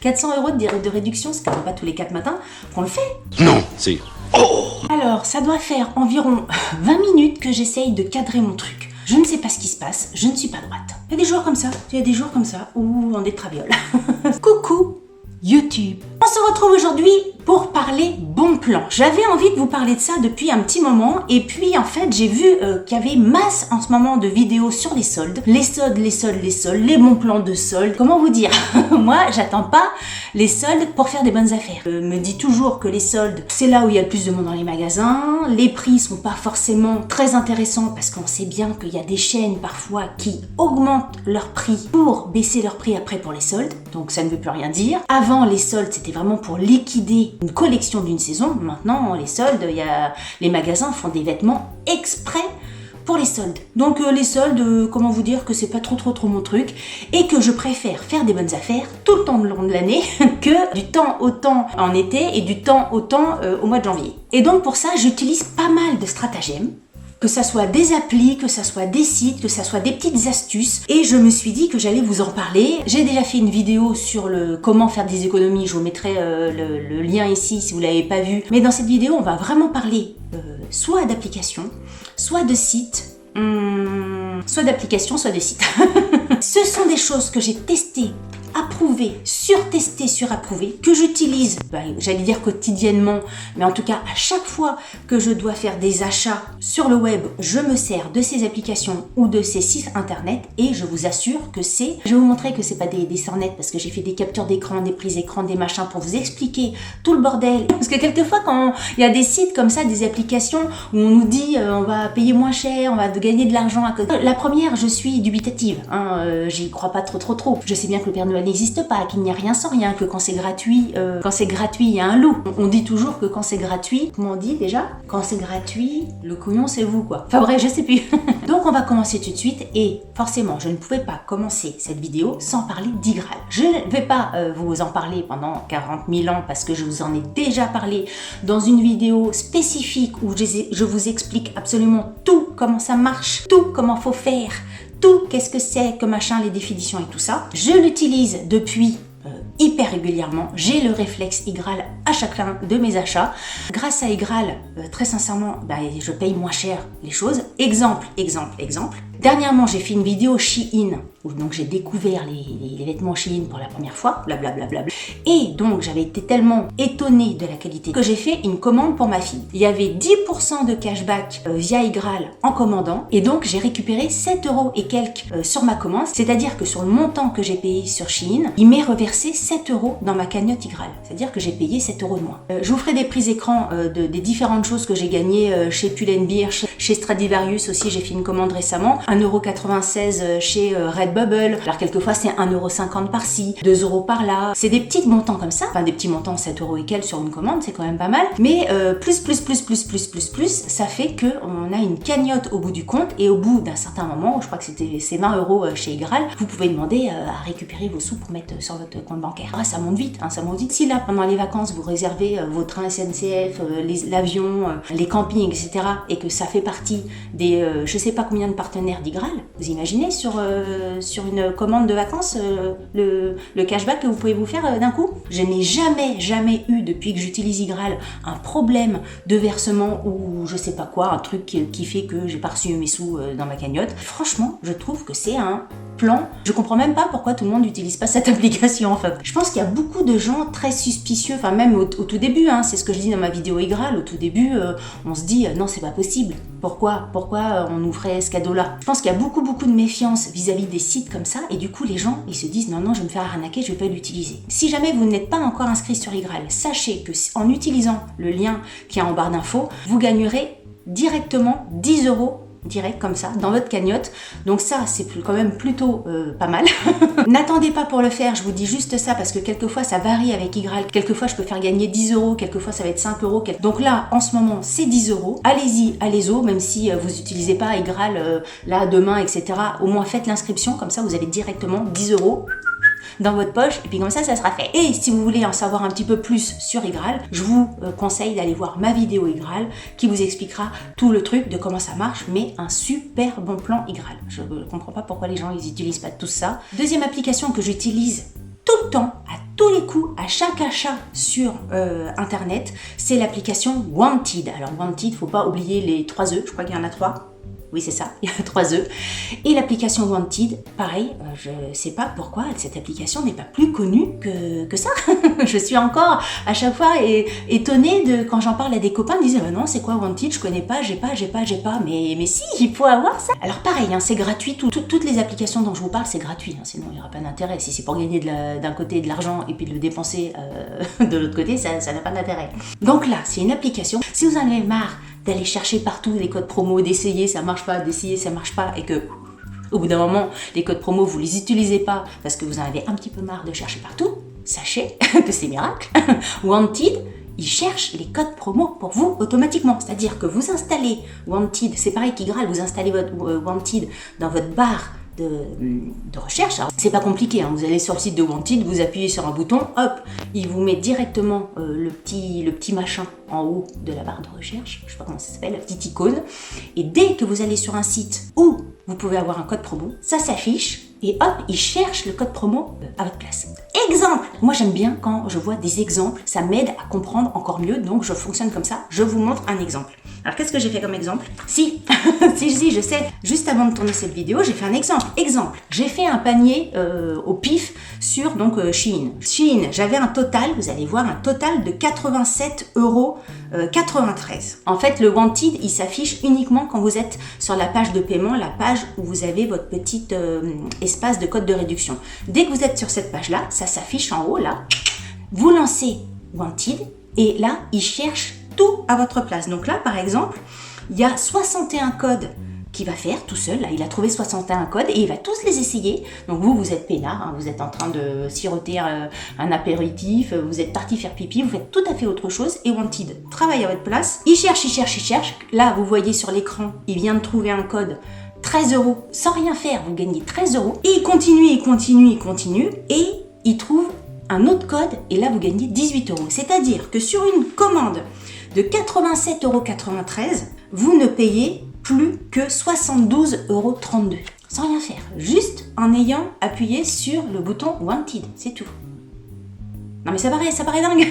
400 € de réduction, c'est quand même pas tous les 4 matins qu'on le fait. Non, c'est... Oh! Alors, ça doit faire environ 20 minutes que j'essaye de cadrer mon truc. Je ne sais pas ce qui se passe, je ne suis pas droite. Il y a des jours comme ça, où on est traviole. Coucou YouTube. On se retrouve aujourd'hui pour parler bon plan. J'avais envie de vous parler de ça depuis un petit moment et puis en fait j'ai vu qu'il y avait masse en ce moment de vidéos sur les soldes. Les soldes, les bons plans de soldes. Comment vous dire? Moi j'attends pas les soldes pour faire des bonnes affaires. Je me dis toujours que les soldes c'est là où il y a le plus de monde dans les magasins. Les prix sont pas forcément très intéressants parce qu'on sait bien qu'il y a des chaînes parfois qui augmentent leur prix pour baisser leur prix après pour les soldes. Donc ça ne veut plus rien dire. Avant les soldes c'était vraiment pour liquider une collection d'une saison. Maintenant, les soldes, les magasins font des vêtements exprès pour les soldes. Donc les soldes, comment vous dire que c'est pas trop mon truc et que je préfère faire des bonnes affaires tout le temps de l'année que du temps autant en été et du temps autant au mois de janvier. Et donc pour ça, j'utilise pas mal de stratagèmes. Que ça soit des applis, que ça soit des sites, que ça soit des petites astuces. Et je me suis dit que j'allais vous en parler. J'ai déjà fait une vidéo sur comment faire des économies. Je vous mettrai le lien ici si vous ne l'avez pas vu. Mais dans cette vidéo, on va vraiment parler soit d'applications, soit de sites. Soit d'applications, soit de sites. Ce sont des choses que j'ai testées, approuvées, surtestées, surapprouvées, que j'utilise, j'allais dire quotidiennement, mais en tout cas à chaque fois que je dois faire des achats sur le web, je me sers de ces applications ou de ces sites internet et je vous assure que c'est... Je vais vous montrer que c'est pas des sornettes parce que j'ai fait des captures d'écran, des prises écran, des machins pour vous expliquer tout le bordel. Parce que quelquefois quand il y a des sites comme ça, des applications où on nous dit on va payer moins cher, on va gagner de l'argent à côté. La première, je suis dubitative, j'y crois pas trop. Je sais bien que le Père Noël n'existe pas, qu'il n'y a rien sans rien, que quand c'est gratuit, il y a un loup. On dit toujours que quand c'est gratuit, comment on dit déjà? Quand c'est gratuit, le couillon c'est vous quoi. Enfin bref, je sais plus. Donc on va commencer tout de suite et forcément, je ne pouvais pas commencer cette vidéo sans parler d'Igral. Je ne vais pas vous en parler pendant 40 000 ans parce que je vous en ai déjà parlé dans une vidéo spécifique où je vous explique absolument tout, comment ça marche, tout, comment faut faire, tout, qu'est-ce que c'est, que machin, les définitions et tout ça. Je l'utilise depuis hyper régulièrement. J'ai le réflexe Igral à chacun de mes achats. Grâce à Igral, très sincèrement, je paye moins cher les choses. Exemple. Dernièrement, j'ai fait une vidéo Shein où donc j'ai découvert les vêtements Shein pour la première fois, blablabla. Et donc j'avais été tellement étonnée de la qualité que j'ai fait une commande pour ma fille. Il y avait 10% de cashback via Igral en commandant et donc j'ai récupéré 7 € et quelques sur ma commande. C'est-à-dire que sur le montant que j'ai payé sur Shein, il m'est reversé 7 € dans ma cagnotte Igral. C'est-à-dire que j'ai payé 7 € de moins. Je vous ferai des prises écran des différentes choses que j'ai gagnées chez Pull&Bear, chez Stradivarius aussi, j'ai fait une commande récemment. 1,96 € chez Redbubble. Alors quelquefois c'est 1,50 € par-ci, 2 € par-là. C'est des petits montants comme ça. Enfin des petits montants, 7 € et quelques sur une commande, c'est quand même pas mal. Mais plus, ça fait qu'on a une cagnotte au bout du compte et au bout d'un certain moment, je crois que c'est 20 € chez Igral, vous pouvez demander à récupérer vos sous pour mettre sur votre compte bancaire. Ça monte vite, ça monte vite. Si là, pendant les vacances, vous réservez vos trains SNCF, l'avion, les campings, etc. et que ça fait partie des je sais pas combien de partenaires d'Igral, vous imaginez sur une commande de vacances le cashback que vous pouvez vous faire d'un coup. Je n'ai jamais eu depuis que j'utilise Igral un problème de versement ou je sais pas quoi, un truc qui fait que j'ai pas reçu mes sous dans ma cagnotte. Franchement, je trouve que c'est un plan. Je comprends même pas pourquoi tout le monde n'utilise pas cette application en fait. Je pense qu'il y a beaucoup de gens très suspicieux, enfin même au tout début, c'est ce que je dis dans ma vidéo Igral, au tout début, on se dit non c'est pas possible. Pourquoi on nous ferait ce cadeau-là? Je pense qu'il y a beaucoup de méfiance vis-à-vis des sites comme ça et du coup les gens ils se disent non je vais me faire arnaquer, je vais pas l'utiliser. Si jamais vous n'êtes pas encore inscrit sur Igral, sachez que en utilisant le lien qui est en barre d'infos, vous gagnerez directement 10 € direct comme ça dans votre cagnotte, donc ça c'est quand même plutôt pas mal. N'attendez pas pour le faire, je vous dis juste ça parce que quelquefois ça varie avec Igral, quelquefois je peux faire gagner 10 €, quelquefois ça va être 5 €, donc là en ce moment c'est 10 €, allez-y, même si vous n'utilisez pas Igral là demain etc, au moins faites l'inscription, comme ça vous avez directement 10 € dans votre poche et puis comme ça sera fait. Et si vous voulez en savoir un petit peu plus sur Igral, je vous conseille d'aller voir ma vidéo Igral qui vous expliquera tout le truc de comment ça marche, mais un super bon plan Igral. Je ne comprends pas pourquoi les gens ils utilisent pas tout ça. Deuxième application que j'utilise tout le temps, à tous les coups à chaque achat sur internet, c'est l'application Wanted. Alors Wanted, faut pas oublier les 3 E, je crois qu'il y en a 3. Oui, c'est ça, il y a 3 E. Et l'application Wanted, pareil, je sais pas pourquoi cette application n'est pas plus connue que ça. Je suis encore à chaque fois étonnée de quand j'en parle à des copains, ils disent non, c'est quoi Wanted, je connais pas, j'ai pas. Mais si, il faut avoir ça. Alors pareil, hein, c'est gratuit, toutes les applications dont je vous parle, c'est gratuit, hein, sinon il n'y aura pas d'intérêt. Si c'est pour gagner d'un côté de l'argent et puis de le dépenser de l'autre côté, ça n'a pas d'intérêt. Donc là, c'est une application, si vous en avez marre d'aller chercher partout des codes promo, d'essayer, ça marche pas, d'essayer, ça marche pas, et que au bout d'un moment, les codes promo, vous les utilisez pas parce que vous en avez un petit peu marre de chercher partout, sachez que c'est miracle. Wanted, il cherche les codes promo pour vous automatiquement. C'est-à-dire que vous installez Wanted, c'est pareil qu'Igral, vous installez votre Wanted dans votre barre de recherche. Alors, c'est pas compliqué, hein. Vous allez sur le site de Wanted, vous appuyez sur un bouton, hop, il vous met directement le petit machin en haut de la barre de recherche, je sais pas comment ça s'appelle, la petite icône, et dès que vous allez sur un site où vous pouvez avoir un code promo, ça s'affiche, et hop, il cherche le code promo à votre place. Exemple! Moi j'aime bien quand je vois des exemples, ça m'aide à comprendre encore mieux, donc je fonctionne comme ça, je vous montre un exemple. Alors qu'est-ce que j'ai fait comme exemple? Si, je sais, juste avant de tourner cette vidéo, j'ai fait un exemple. Exemple, j'ai fait un panier au pif sur donc Shein. Shein, j'avais un total, vous allez voir, un total de 87,93 €. En fait, le Wanted, il s'affiche uniquement quand vous êtes sur la page de paiement, la page où vous avez votre petit espace de code de réduction. Dès que vous êtes sur cette page-là, ça s'affiche en haut, là. Vous lancez Wanted et là, il cherche tout à votre place. Donc là, par exemple, il y a 61 codes qu'il va faire tout seul. Là, il a trouvé 61 codes et il va tous les essayer. Donc vous êtes peinard, hein, vous êtes en train de siroter un apéritif, vous êtes parti faire pipi, vous faites tout à fait autre chose et Wanted travaille à votre place. Il cherche. Là, vous voyez sur l'écran, il vient de trouver un code 13 € sans rien faire, vous gagnez 13 €. Et il continue et il trouve un autre code et là, vous gagnez 18 €. C'est-à-dire que sur une commande de 87,93 €, vous ne payez plus que 72,32 €. Sans rien faire, juste en ayant appuyé sur le bouton Wanted, c'est tout. Non mais ça paraît dingue,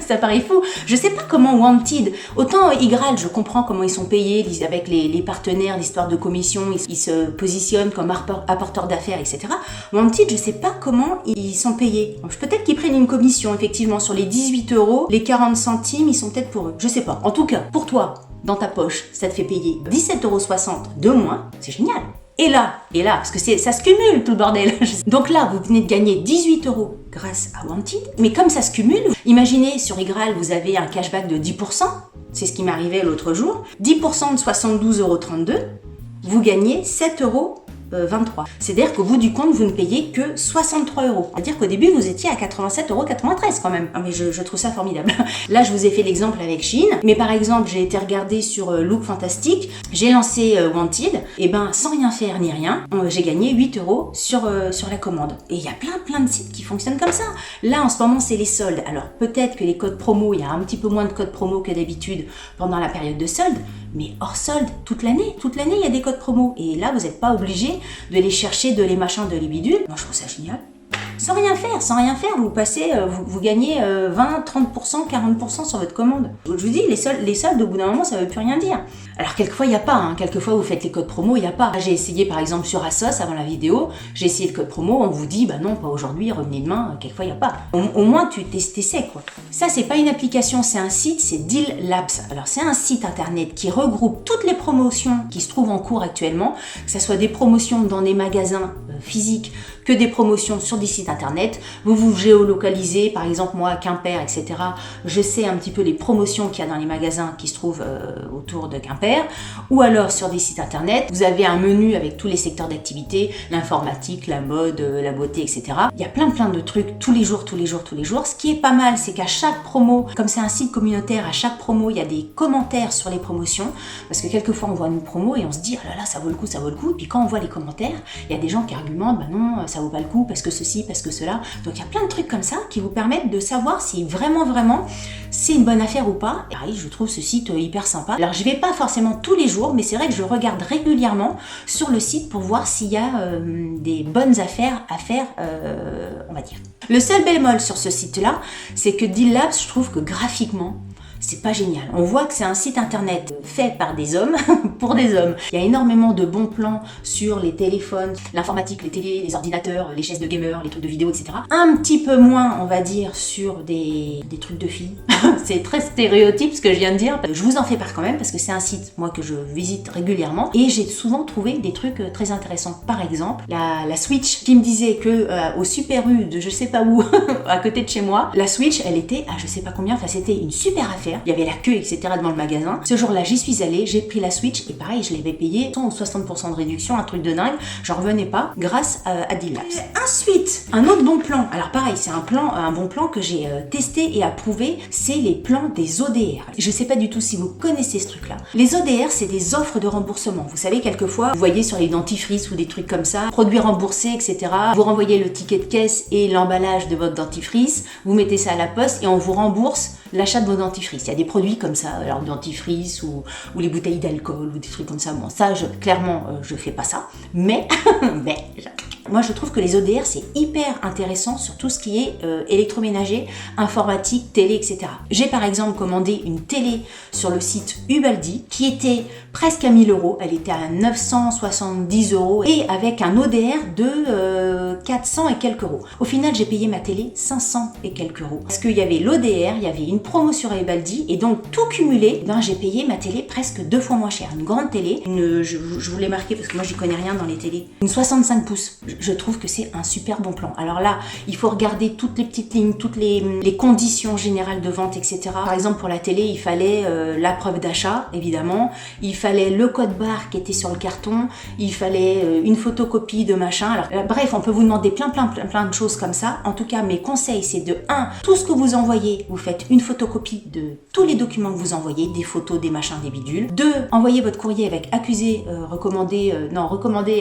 ça paraît fou. Je sais pas comment Wanted, autant Igral, je comprends comment ils sont payés avec les partenaires, l'histoire de commission, ils se positionnent comme apporteurs d'affaires, etc. Wanted, je sais pas comment ils sont payés. Peut-être qu'ils prennent une commission, effectivement, sur les 18 €, les 40 centimes, ils sont peut-être pour eux. Je sais pas. En tout cas, pour toi, dans ta poche, ça te fait payer 17,60 € de moins, c'est génial. Et là, parce que ça se cumule tout le bordel. Donc là, vous venez de gagner 18 € grâce à Wanted. Mais comme ça se cumule, imaginez sur Igral, vous avez un cashback de 10%. C'est ce qui m'arrivait l'autre jour. 10% de 72,32 €, vous gagnez 7,23 €. C'est-à-dire qu'au bout du compte, vous ne payez que 63 €. C'est-à-dire qu'au début, vous étiez à 87,93 € quand même. Ah, mais je trouve ça formidable. Là, je vous ai fait l'exemple avec Shein. Mais par exemple, j'ai été regarder sur Look Fantastic. J'ai lancé Wanted. Et ben, sans rien faire ni rien, j'ai gagné 8 € sur la commande. Et il y a plein de sites qui fonctionnent comme ça. Là, en ce moment, c'est les soldes. Alors, peut-être que les codes promo, il y a un petit peu moins de codes promo que d'habitude pendant la période de solde. Mais hors solde, toute l'année, il y a des codes promo. Et là, vous n'êtes pas obligé de les chercher, de les machins, de les bidules. Moi, je trouve ça génial. Sans rien faire, vous passez, vous gagnez 20, 30%, 40% sur votre commande. Je vous dis, les soldes, au bout d'un moment, ça ne veut plus rien dire. Alors, quelquefois, il n'y a pas. Hein. Quelquefois, vous faites les codes promo, il n'y a pas. J'ai essayé, par exemple, sur Asos, avant la vidéo, j'ai essayé le code promo, on vous dit, bah non, pas aujourd'hui, revenez demain. Quelquefois, il n'y a pas. Au moins, tu t'essaies, quoi. Ça, c'est pas une application, c'est un site, c'est Deal Labs. Alors, c'est un site internet qui regroupe toutes les promotions qui se trouvent en cours actuellement, que ce soit des promotions dans des magasins physiques, que des promotions sur des sites internet. Vous vous géolocalisez, par exemple moi à Quimper, etc. Je sais un petit peu les promotions qu'il y a dans les magasins qui se trouvent autour de Quimper, ou alors sur des sites internet. Vous avez un menu avec tous les secteurs d'activité, l'informatique, la mode, la beauté, etc. Il y a plein de trucs tous les jours. Ce qui est pas mal, c'est qu'à chaque promo, comme c'est un site communautaire, à chaque promo, il y a des commentaires sur les promotions, parce que quelquefois on voit une promo et on se dit, oh là là, ça vaut le coup. Et puis quand on voit les commentaires, il y a des gens qui regardent argumentent, bah non, ça vaut pas le coup parce que ceci, parce que cela. Donc il y a plein de trucs comme ça qui vous permettent de savoir si vraiment c'est une bonne affaire ou pas. Et pareil, je trouve ce site hyper sympa. Alors je vais pas forcément tous les jours, mais c'est vrai que je regarde régulièrement sur le site pour voir s'il y a des bonnes affaires à faire, on va dire. Le seul bémol sur ce site-là, c'est que Deal Labs, je trouve que graphiquement, c'est pas génial. On voit que c'est un site internet fait par des hommes, pour des hommes. Il y a énormément de bons plans sur les téléphones, l'informatique, les télés, les ordinateurs, les chaises de gamer, les trucs de vidéo, etc. Un petit peu moins, on va dire, sur des trucs de filles. C'est très stéréotype ce que je viens de dire. Je vous en fais part quand même parce que c'est un site, moi, que je visite régulièrement et j'ai souvent trouvé des trucs très intéressants. Par exemple, la Switch qui me disait que au Super U de je sais pas où, à côté de chez moi, la Switch, elle était à je sais pas combien, enfin c'était une super affaire. Il y avait la queue, etc. devant le magasin. Ce jour-là, j'y suis allée, j'ai pris la Switch et pareil, je l'avais payé 100 ou 60% de réduction, un truc de dingue. J'en revenais pas grâce à Deal Labs. Ensuite, un autre bon plan. Alors pareil, c'est un bon plan que j'ai testé et approuvé. C'est les plans des ODR. Je sais pas du tout si vous connaissez ce truc-là. Les ODR, c'est des offres de remboursement. Vous savez, quelquefois, vous voyez sur les dentifrices ou des trucs comme ça, produits remboursés, etc. Vous renvoyez le ticket de caisse et l'emballage de votre dentifrice, vous mettez ça à la poste et on vous rembourse l'achat de vos dentifrices. Il y a des produits comme ça, alors dentifrice ou les bouteilles d'alcool ou des trucs comme ça. Bon, ça, clairement, je fais pas ça. Mais moi, je trouve que les ODR, c'est hyper intéressant sur tout ce qui est électroménager, informatique, télé, etc. J'ai par exemple commandé une télé sur le site Ubaldi qui était presque à 1000 €. Elle était à 970 € et avec un ODR de 400 et quelques euros. Au final, j'ai payé ma télé 500 et quelques euros. Parce qu'il y avait l'ODR, il y avait une promo sur Ubaldi et donc tout cumulé, j'ai payé ma télé presque 2 fois moins cher. Une grande télé, je vous l'ai marqué parce que moi, j'y connais rien dans les télés. Une 65 pouces. Je trouve que c'est un super bon plan. Alors là, il faut regarder toutes les petites lignes, toutes les conditions générales de vente, etc. Par exemple, pour la télé, il fallait la preuve d'achat, évidemment. Il fallait le code barre qui était sur le carton. Il fallait une photocopie de machin. Alors, bref, on peut vous demander plein de choses comme ça. En tout cas, mes conseils, c'est de 1, tout ce que vous envoyez, vous faites une photocopie de tous les documents que vous envoyez, des photos, des machins, des bidules. 2, envoyez votre courrier avec accusé, recommandé,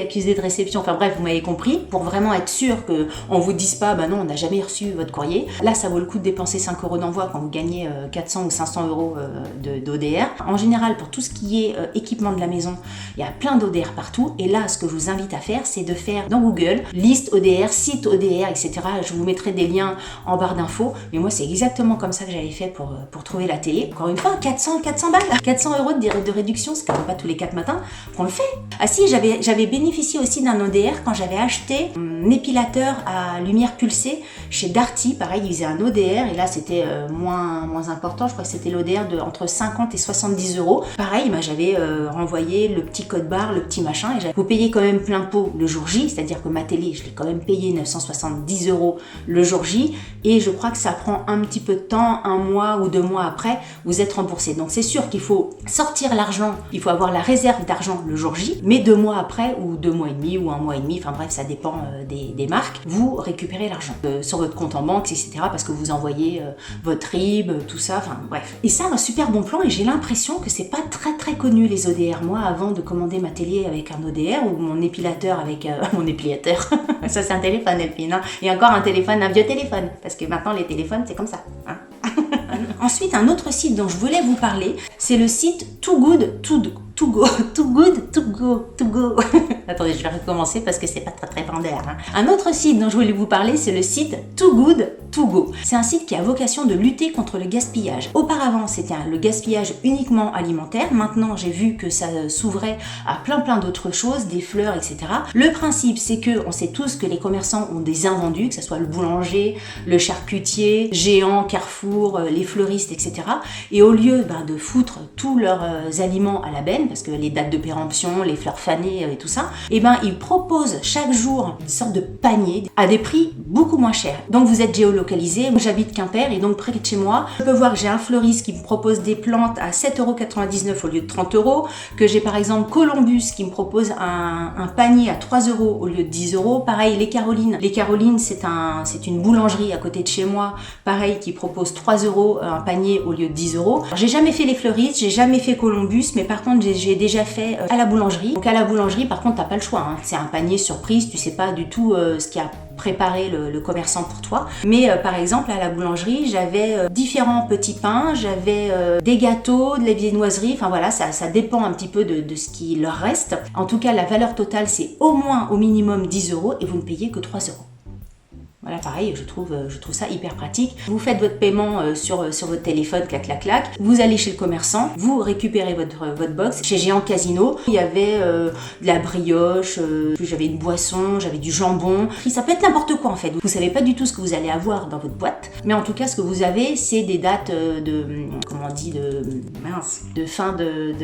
accusé de réception. Enfin bref, vous m'avez compris. Pour vraiment être sûr qu'on vous dise pas, non, on n'a jamais reçu votre courrier. Là, ça vaut le coup de dépenser 5 € d'envoi quand vous gagnez 400 ou 500 € d'ODR. En général, pour tout ce qui est équipement de la maison, il y a plein d'ODR partout. Et là, ce que je vous invite à faire, c'est de faire dans Google, liste ODR, site ODR, etc. Je vous mettrai des liens en barre d'infos. Mais moi, c'est exactement comme ça que j'avais fait pour trouver la télé. Encore une fois, 400 balles, 400 € de réduction, c'est quand même pas tous les 4 matins qu'on le fait. Ah si, j'avais bénéficié aussi d'un ODR quand j'avais acheté un épilateur à lumière pulsée chez Darty. Pareil, ils faisaient un ODR et là c'était moins important. Je crois que c'était l'ODR de entre 50 et 70 €. Pareil, j'avais renvoyé le petit code barre, le petit machin et vous payez quand même plein pot le jour J, c'est-à-dire que ma télé, je l'ai quand même payé 970 € le jour J et je crois que ça prend un petit peu de temps, 1 mois ou 2 mois après, vous êtes remboursé. Donc c'est sûr qu'il faut sortir l'argent, il faut avoir la réserve d'argent le jour J, mais 2 mois après ou 2 mois et demi ou 1 mois et demi, enfin bref, ça dépend des marques, vous récupérez l'argent sur votre compte en banque, etc. parce que vous envoyez votre RIB, tout ça, enfin bref. Et ça, un super bon plan et j'ai l'impression que c'est pas très connu les ODR. Moi, avant de commander ma télé avec un ODR ou mon épilateur avec mon épilateur, ça c'est un téléphone, Elfine, hein. Et encore un téléphone, un vieux téléphone, parce que maintenant les téléphones c'est comme ça, hein. Ensuite, un autre site dont je voulais vous parler, c'est le site Too Good To Go. Attendez, je vais recommencer parce que c'est pas très vendeur, hein. Un autre site dont je voulais vous parler, c'est le site Too Good To Go. C'est un site qui a vocation de lutter contre le gaspillage. Auparavant, c'était le gaspillage uniquement alimentaire. Maintenant, j'ai vu que ça s'ouvrait à plein d'autres choses, des fleurs, etc. Le principe, c'est que on sait tous que les commerçants ont des invendus, que ce soit le boulanger, le charcutier, Géant, Carrefour, les fleuristes, etc. Et au lieu de foutre tous leurs aliments à la benne, parce que les dates de péremption, les fleurs fanées et tout ça, ils proposent chaque jour une sorte de panier à des prix beaucoup moins chers. Donc vous êtes géolocalisé. Moi j'habite Quimper et donc près de chez moi, je peux voir que j'ai un fleuriste qui me propose des plantes à 7,99 € au lieu de 30 €, que j'ai par exemple Columbus qui me propose un panier à 3 € au lieu de 10 €. Pareil, les Carolines. Les Carolines, c'est une boulangerie à côté de chez moi, pareil, qui propose 3 € un panier au lieu de 10 €. Alors, j'ai jamais fait les fleuristes, j'ai jamais fait Columbus, mais par contre j'ai j'ai déjà fait à la boulangerie. Donc à la boulangerie, par contre, t'as pas le choix, hein. C'est un panier surprise, tu sais pas du tout ce qu'il y a préparé le commerçant pour toi. Mais par exemple, à la boulangerie, j'avais différents petits pains, j'avais des gâteaux, de la viennoiserie, enfin voilà, ça dépend un petit peu de ce qui leur reste. En tout cas, la valeur totale, c'est au moins, au minimum 10 € et vous ne payez que 3 €. Voilà, pareil, je trouve ça hyper pratique. Vous faites votre paiement sur votre téléphone, clac, clac, clac. Vous allez chez le commerçant, vous récupérez votre box. Chez Géant Casino, il y avait de la brioche, j'avais une boisson, j'avais du jambon. Ça peut être n'importe quoi en fait. Vous savez pas du tout ce que vous allez avoir dans votre boîte, mais en tout cas, ce que vous avez, c'est des dates de fin de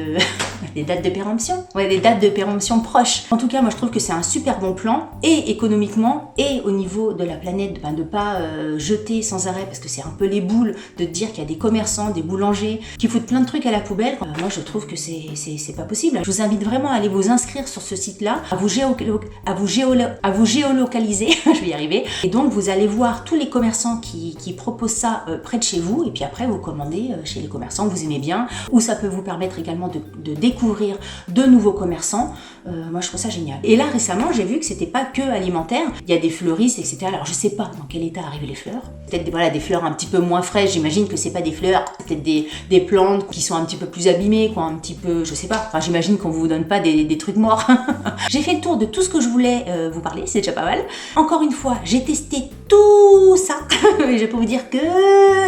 des dates de péremption. Ouais, des dates de péremption proches. En tout cas, moi, je trouve que c'est un super bon plan, et économiquement, et au niveau de la planète, de pas jeter sans arrêt, parce que c'est un peu les boules de dire qu'il y a des commerçants, des boulangers qui foutent plein de trucs à la poubelle. Moi je trouve que c'est pas possible. Je vous invite vraiment à aller vous inscrire sur ce site-là, à vous géolocaliser, je vais y arriver, et donc vous allez voir tous les commerçants qui proposent ça près de chez vous, et puis après vous commandez chez les commerçants que vous aimez bien, ou ça peut vous permettre également de découvrir de nouveaux commerçants. Moi je trouve ça génial. Et là récemment j'ai vu que c'était pas que alimentaire, il y a des fleuristes, etc. Alors je sais pas dans quel état arrivent les fleurs. Peut-être des fleurs un petit peu moins fraîches, j'imagine que c'est pas des fleurs, peut-être des plantes qui sont un petit peu plus abîmées, quoi, un petit peu, je sais pas. Enfin j'imagine qu'on vous donne pas des trucs morts. J'ai fait le tour de tout ce que je voulais vous parler, c'est déjà pas mal. Encore une fois, j'ai testé tout ça et je peux vous dire que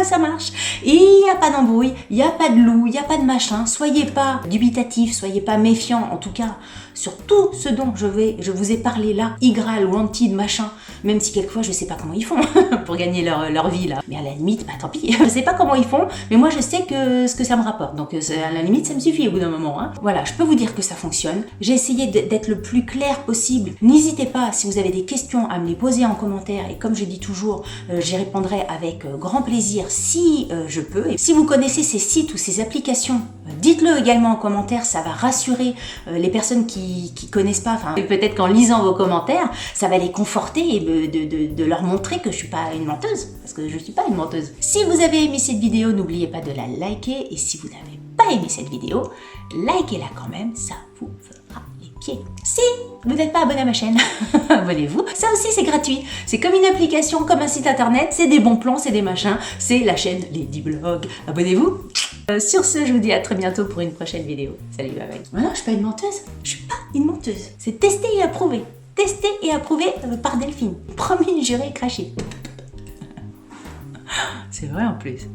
ça marche. Il n'y a pas d'embrouille, il n'y a pas de loup, il n'y a pas de machin. Soyez pas dubitatifs, soyez pas méfiants, en tout cas sur tout ce dont je vous ai parlé là, Igral, Wanted, machin, même si quelquefois je sais pas comment ils font pour gagner leur vie là. Mais à la limite, bah tant pis, je sais pas comment ils font, mais moi je sais ce que ça me rapporte. Donc à la limite, ça me suffit au bout d'un moment, hein. Voilà, je peux vous dire que ça fonctionne. J'ai essayé d'être le plus clair possible. N'hésitez pas, si vous avez des questions, à me les poser en commentaire, et comme je dis toujours, j'y répondrai avec grand plaisir si je peux. Et si vous connaissez ces sites ou ces applications, dites-le également en commentaire, ça va rassurer les personnes qui connaissent pas, enfin peut-être qu'en lisant vos commentaires, ça va les conforter et de leur montrer que je suis pas une menteuse, parce que je suis pas une menteuse. Si vous avez aimé cette vidéo, n'oubliez pas de la liker, et si vous n'avez pas aimé cette vidéo, likez-la quand même, ça vous fera les pieds. Si vous n'êtes pas abonné à ma chaîne, abonnez-vous, ça aussi c'est gratuit, c'est comme une application, comme un site internet, c'est des bons plans, c'est des machins, c'est la chaîne Ladyblog, abonnez-vous. Sur ce, je vous dis à très bientôt pour une prochaine vidéo. Salut, bye bye. Non, je suis pas une menteuse. Je suis pas une menteuse. C'est testé et approuvé. Testé et approuvé par Delphine. Promis, juré, craché. C'est vrai en plus.